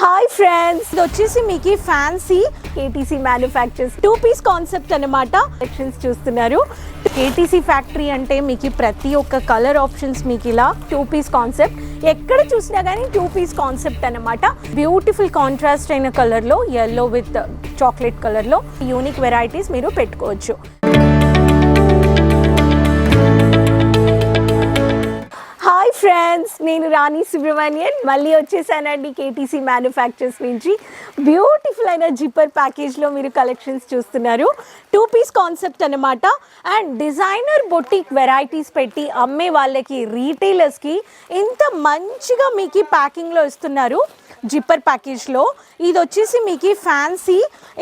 Hi friends, ఇది వచ్చేసి మీకు fancy KTC manufacturers 2-piece concept అనమాట. కలెక్షన్స్ చూస్తున్నారు. కేటీసీ ఫ్యాక్టరీ అంటే మీకు ప్రతి ఒక్క కలర్ ఆప్షన్స్ మీకు ఇలా 2-piece కాన్సెప్ట్ ఎక్కడ చూసినా కానీ 2-piece కాన్సెప్ట్ అనమాట. బ్యూటిఫుల్ కాంట్రాస్ట్ అయిన కలర్లో yellow విత్ చాక్లెట్ కలర్లో యూనిక్ వెరైటీస్ మీరు పెట్టుకోవచ్చు. హాయ్ ఫ్రెండ్స్, నేను రాణి సుబ్రహ్మణ్యన్ మళ్ళీ వచ్చేసానండి కేటీసీ మ్యానుఫ్యాక్చర్స్ నుంచి. బ్యూటిఫుల్ అయిన జిప్పర్ ప్యాకేజ్లో మీరు కలెక్షన్స్ చూస్తున్నారు. 2-piece కాన్సెప్ట్ అనమాట. అండ్ డిజైనర్ బొటిక్ వెరైటీస్ పెట్టి అమ్మే వాళ్ళకి రీటైలర్స్కి ఇంత మంచిగా మీకు ప్యాకింగ్లో ఇస్తున్నారు. జిప్పర్ ప్యాకేజ్లో ఇది వచ్చేసి మీకు ఫ్యాన్సీ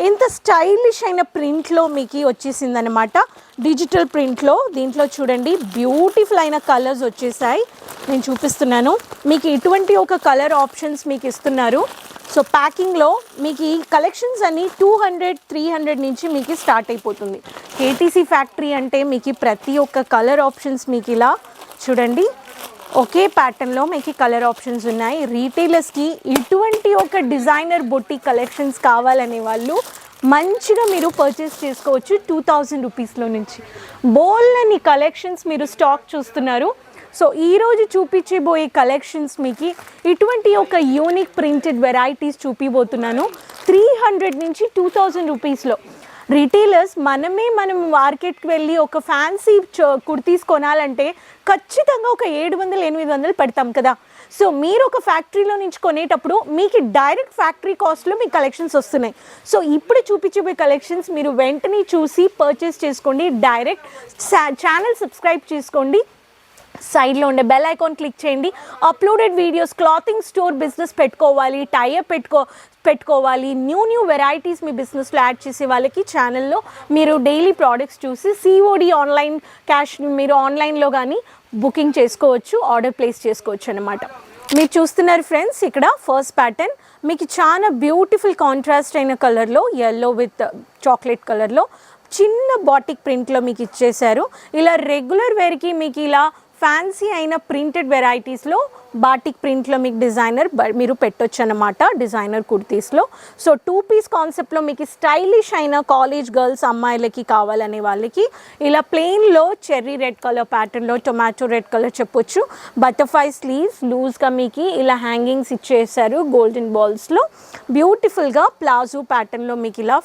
ఎంత స్టైలిష్ అయిన ప్రింట్లో మీకు వచ్చేసిందనమాట. డిజిటల్ ప్రింట్లో దీంట్లో చూడండి బ్యూటిఫుల్ అయిన కలర్స్ వచ్చేసాయి. నేను చూపిస్తున్నాను మీకు ఇటువంటి ఒక కలర్ ఆప్షన్స్ మీకు ఇస్తున్నారు. సో ప్యాకింగ్లో మీకు ఈ కలెక్షన్స్ అన్ని 200-300 నుంచి మీకు స్టార్ట్ అయిపోతుంది. కేటీసీ ఫ్యాక్టరీ అంటే మీకు ప్రతి ఒక్క కలర్ ఆప్షన్స్ మీకు ఇలా చూడండి ఒకే ప్యాటర్న్లో మీకు కలర్ ఆప్షన్స్ ఉన్నాయి. రీటైలర్స్కి ఇటువంటి ఒక డిజైనర్ బొటిక్ కలెక్షన్స్ కావాలనే వాళ్ళు మంచిగా మీరు పర్చేస్ చేసుకోవచ్చు. 2000 రూపీస్లో నుంచి బోల్ని కలెక్షన్స్ మీరు స్టాక్ చూస్తున్నారు. సో ఈరోజు చూపించబోయే కలెక్షన్స్ మీకు ఇటువంటి ఒక యూనిక్ ప్రింటెడ్ వెరైటీస్ చూపిపోతున్నాను. 300 నుంచి 2000 రూపీస్లో రిటైలర్స్ మనం మార్కెట్కి వెళ్ళి ఒక ఫ్యాన్సీ కుర్తీస్ కొనాలంటే ఖచ్చితంగా ఒక 700-800 పెడతాం కదా. సో మీరు ఒక ఫ్యాక్టరీలో నుంచి కొనేటప్పుడు మీకు డైరెక్ట్ ఫ్యాక్టరీ కాస్ట్లో మీకు కలెక్షన్స్ వస్తున్నాయి. సో ఇప్పుడు చూపించబోయే కలెక్షన్స్ మీరు వెంటనే చూసి పర్చేస్ చేసుకోండి. డైరెక్ట్ ఛానల్ సబ్స్క్రైబ్ చేసుకోండి. సైడ్లో ఉండే బెల్ ఐకాన్ క్లిక్ చేయండి. Uploaded videos, clothing store business పెట్టుకోవాలి, టైఅప్ పెట్టుకోవాలి, న్యూ వెరైటీస్ మీ బిజినెస్లో యాడ్ చేసే వాళ్ళకి ఛానల్లో మీరు డైలీ ప్రోడక్ట్స్ చూసి COD ఆన్లైన్ క్యాష్ మీరు ఆన్లైన్లో కానీ బుకింగ్ చేసుకోవచ్చు, ఆర్డర్ ప్లేస్ చేసుకోవచ్చు అనమాట. మీరు చూస్తున్నారు ఫ్రెండ్స్, ఇక్కడ ఫస్ట్ ప్యాటర్న్ మీకు చాలా బ్యూటిఫుల్ కాంట్రాస్ట్ అయిన కలర్లో yellow విత్ చాక్లెట్ కలర్లో చిన్న బాటిక్ ప్రింట్లో మీకు ఇచ్చేశారు. ఇలా రెగ్యులర్ వేర్కి మీకు ఇలా ఫ్యాన్సీ అయిన ప్రింటెడ్ వెరైటీస్లో బాటిక్ ప్రింట్లో మీకు డిజైనర్ మీరు పెట్టొచ్చు అనమాట. డిజైనర్ కుర్తీస్లో. సో 2-piece కాన్సెప్ట్లో మీకు స్టైలిష్ అయిన కాలేజ్ గర్ల్స్ అమ్మాయిలకి కావాలనే వాళ్ళకి ఇలా ప్లెయిన్లో చెర్రీ రెడ్ కలర్ ప్యాటర్న్లో టొమాటో రెడ్ కలర్ చెప్పొచ్చు. బటర్ఫ్లై స్లీవ్స్ లూజ్గా మీకు ఇలా హ్యాంగింగ్స్ ఇచ్చేసారు గోల్డెన్ బాల్స్లో. బ్యూటిఫుల్గా ప్లాజో ప్యాటర్న్లో మీకు ఇలా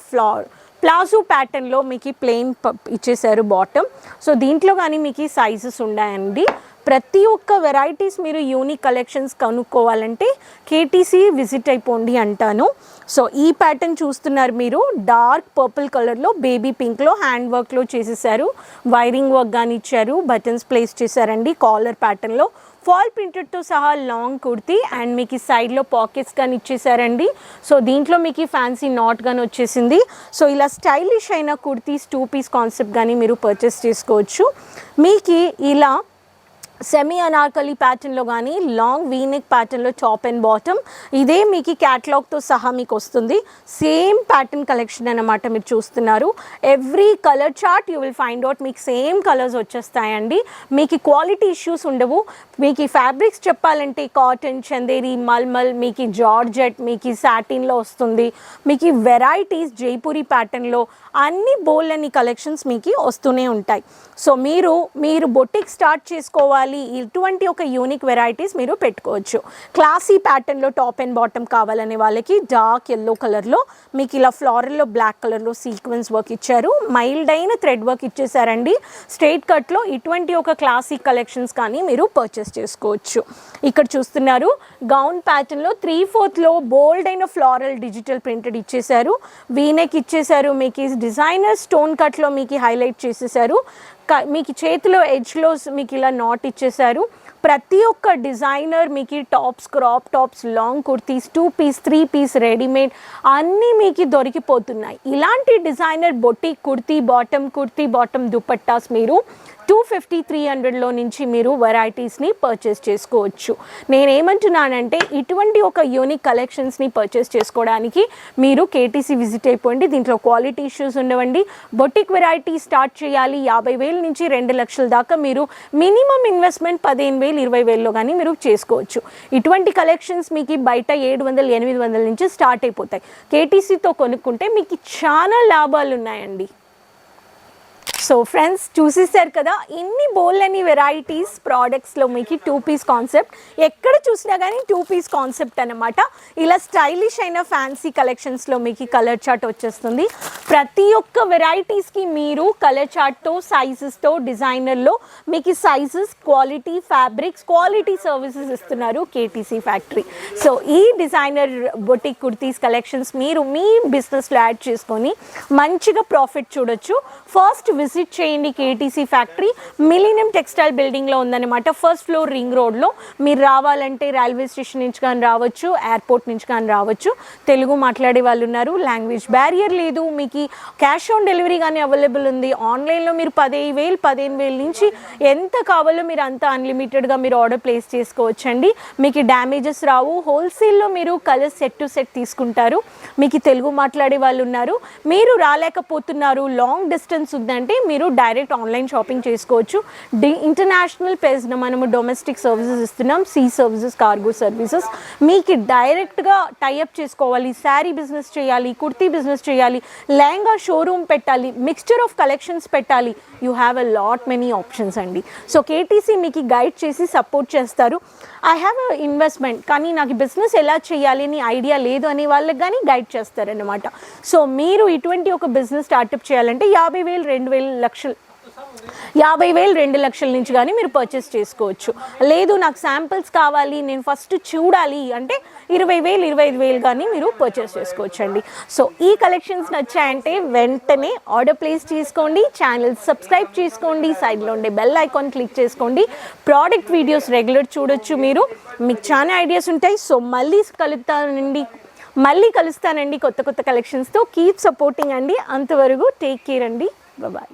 ప్లాజో ప్యాటర్న్లో మీకు ప్లెయిన్ ఇచ్చేసారు బాటమ్. సో దీంట్లో కానీ మీకు సైజెస్ ఉన్నాయండి. ప్రతి ఒక్క వెరైటీస్ మీరు యూనిక్ కలెక్షన్స్ కనుక్కోవాలంటే కేటీసీ విజిట్ అయిపోండి అంటాను. సో ఈ ప్యాటర్న్ చూస్తున్నారు మీరు డార్క్ పర్పుల్ కలర్లో బేబీ పింక్లో హ్యాండ్ వర్క్లో చేసేసారు. వైరింగ్ వర్క్ కానీ ఇచ్చారు, బటన్స్ ప్లేస్ చేశారండి. కాలర్ ప్యాటర్న్లో ఫాల్ ప్రింటెడ్తో సహా లాంగ్ కుర్తీ అండ్ మీకు సైడ్లో పాకెట్స్ కానీ ఇచ్చేసారండి. సో దీంట్లో మీకు ఫ్యాన్సీ నాట్ కానీ వచ్చేసింది. సో ఇలా స్టైలిష్ అయిన కుర్తీస్ 2-piece కాన్సెప్ట్ కానీ మీరు పర్చేస్ చేసుకోవచ్చు. మీకు ఇలా సెమీ అనార్కలి ప్యాటర్న్లో కానీ లాంగ్ వీనెక్ ప్యాటర్న్లో టాప్ అండ్ బాటమ్ ఇదే మీకు క్యాటలాగ్తో సహా మీకు వస్తుంది. సేమ్ ప్యాటర్న్ కలెక్షన్ అన్నమాట. మీరు చూస్తున్నారు every colour chart you will find out మీకు సేమ్ కలర్స్ వచ్చేస్తాయండి. మీకు క్వాలిటీ ఇష్యూస్ ఉండవు. మీకు ఈ ఫ్యాబ్రిక్స్ చెప్పాలంటే కాటన్, చందేరి, మల్మల్, మీకు జార్జెట్, మీకు సాటిన్లో వస్తుంది. మీకు వెరైటీస్ జైపూరి ప్యాటర్న్లో అన్ని బోల్డ్ కలెక్షన్స్ మీకు వస్తూనే ఉంటాయి. సో మీరు బొటిక్ స్టార్ట్ చేసుకోవాలి, ఇటువంటి ఒక యూనిక్ వెరైటీస్ మీరు పెట్టుకోవచ్చు. క్లాసీ ప్యాటర్న్లో టాప్ అండ్ బాటమ్ కావాలనే వాళ్ళకి డార్క్ yellow కలర్లో మీకు ఇలా ఫ్లోరల్లో బ్లాక్ కలర్లో సీక్వెన్స్ వర్క్ ఇచ్చారు. మైల్డ్ అయిన థ్రెడ్ వర్క్ ఇచ్చేసారండి. స్ట్రైట్ కట్లో ఇటువంటి ఒక క్లాసిక్ కలెక్షన్స్ కానీ మీరు పర్చేస్ చేసుకోవచ్చు. ఇక్కడ చూస్తున్నారు గౌన్ ప్యాటర్న్లో 3/4లో బోల్డ్ అయిన ఫ్లోరల్ డిజిటల్ ప్రింటెడ్ ఇచ్చేసారు. వీనెక్ ఇచ్చేసారు. మీకు డిజైనర్ స్టోన్ కట్లో మీకు హైలైట్ చేసేసారు. మీకు చేతిలో ఎడ్జ్లో మీకు ఇలా నాట్ ఇచ్చేసారు. ప్రతి ఒక్క డిజైనర్ మీకు tops, crop tops, long kurtis, 2-piece 3-piece readymade అన్నీ మీకు దొరికిపోతున్నాయి. ఇలాంటి designer boutique kurti bottom dupattas మీరు 250-300లో నుంచి మీరు వెరైటీస్ని పర్చేస్ చేసుకోవచ్చు. నేనేమంటున్నానంటే ఇటువంటి ఒక యూనిక్ కలెక్షన్స్ని పర్చేస్ చేసుకోవడానికి మీరు కేటీసీ విజిట్ అయిపోండి. దీంట్లో క్వాలిటీ ఇష్యూస్ ఉండవండి. బొటిక్ వెరైటీ స్టార్ట్ చేయాలి 50,000 నుంచి 2 లక్షల దాకా మీరు మినిమం ఇన్వెస్ట్మెంట్ 15,000-20,000లో కానీ మీరు చేసుకోవచ్చు. ఇటువంటి కలెక్షన్స్ మీకు బయట 700-800 నుంచి స్టార్ట్ అయిపోతాయి. కేటీసీతో కొనుక్కుంటే మీకు చాలా లాభాలు ఉన్నాయండి. సో ఫ్రెండ్స్ చూసేసారు కదా, ఇన్ని బోల్డ్ వెరైటీస్ ప్రోడక్ట్స్లో మీకు 2 పీస్ కాన్సెప్ట్. ఎక్కడ చూసినా కానీ 2 పీస్ కాన్సెప్ట్ అనమాట. ఇలా స్టైలిష్ అయిన ఫ్యాన్సీ కలెక్షన్స్లో మీకు కలర్ చార్ట్ వచ్చేస్తుంది. ప్రతి ఒక్క వెరైటీస్కి మీరు కలర్ చార్ట్తో, సైజెస్తో, డిజైనర్లో మీకు sizes, quality, fabrics, quality services ఇస్తున్నారు కేటీసీ ఫ్యాక్టరీ. సో ఈ డిజైనర్ బొటిక్ కుర్తీస్ కలెక్షన్స్ మీరు మీ బిజినెస్లో యాడ్ చేసుకొని మంచిగా ప్రాఫిట్ చూడొచ్చు. ఫస్ట్ విజిట్ చేయండి కేటీసీ ఫ్యాక్టరీ. మిలీనియం టెక్స్టైల్ బిల్డింగ్లో ఉందన్నమాట. ఫస్ట్ ఫ్లోర్ రింగ్ రోడ్లో. మీరు రావాలంటే రైల్వే స్టేషన్ నుంచి కానీ రావచ్చు, ఎయిర్పోర్ట్ నుంచి కానీ రావచ్చు. తెలుగు మాట్లాడే వాళ్ళు ఉన్నారు, లాంగ్వేజ్ బ్యారియర్ లేదు. మీకు క్యాష్ ఆన్ డెలివరీ కానీ అవైలబుల్ ఉంది. ఆన్లైన్లో మీరు 10,000-15,000 నుంచి ఎంత కావాలో మీరు అంత అన్లిమిటెడ్గా మీరు ఆర్డర్ ప్లేస్ చేసుకోవచ్చండి. మీకు డ్యామేజెస్ రావు. హోల్సేల్లో మీరు కలర్ సెట్ టు సెట్ తీసుకుంటారు. మీకు తెలుగు మాట్లాడే వాళ్ళు ఉన్నారు. మీరు రాలేకపోతున్నారు, లాంగ్ డిస్టెన్స్ ఉందంటే మీరు డైరెక్ట్ ఆన్లైన్ షాపింగ్ చేసుకోవచ్చు. ఇంటర్నేషనల్ పేజ్న మనము డొమెస్టిక్ సర్వీసెస్ ఇస్తున్నాం, సీ సర్వీసెస్, కార్గో సర్వీసెస్. మీకు డైరెక్ట్గా టైఅప్ చేసుకోవాలి. శారీ బిజినెస్ చేయాలి, కుర్తీ బిజినెస్ చేయాలి, లెహంగా షోరూమ్ పెట్టాలి, మిక్స్చర్ ఆఫ్ కలెక్షన్స్ పెట్టాలి. You have a lot many options అండి. సో కేటీసీ మీకు గైడ్ చేసి సపోర్ట్ చేస్తారు. ఐ హ్యావ్ ఎ ఇన్వెస్ట్మెంట్ కానీ నాకు బిజినెస్ ఎలా చేయాలి అని ఐడియా లేదు అనే వాళ్ళకి కానీ గైడ్ చేస్తారన్నమాట. సో మీరు ఇటువంటి ఒక బిజినెస్ స్టార్టప్ చేయాలంటే 50,000-2 లక్షల నుంచి కానీ మీరు పర్చేస్ చేసుకోవచ్చు. లేదు నాకు శాంపిల్స్ కావాలి, నేను ఫస్ట్ చూడాలి అంటే 20,000-25,000 కానీ మీరు పర్చేస్ చేసుకోవచ్చు అండి. సో ఈ కలెక్షన్స్ నచ్చాయంటే వెంటనే ఆర్డర్ ప్లేస్ చేసుకోండి, ఛానల్ సబ్స్క్రైబ్ చేసుకోండి, సైడ్లో ఉండే బెల్ ఐకాన్ క్లిక్ చేసుకోండి. ప్రోడక్ట్ వీడియోస్ రెగ్యులర్ చూడొచ్చు మీరు. మీకు చాలా ఐడియాస్ ఉంటాయి. సో మళ్ళీ కలుస్తానండి కొత్త కలెక్షన్స్తో. కీప్ సపోర్టింగ్ అండి. అంతవరకు టేక్ కేర్ అండి. బాయ్.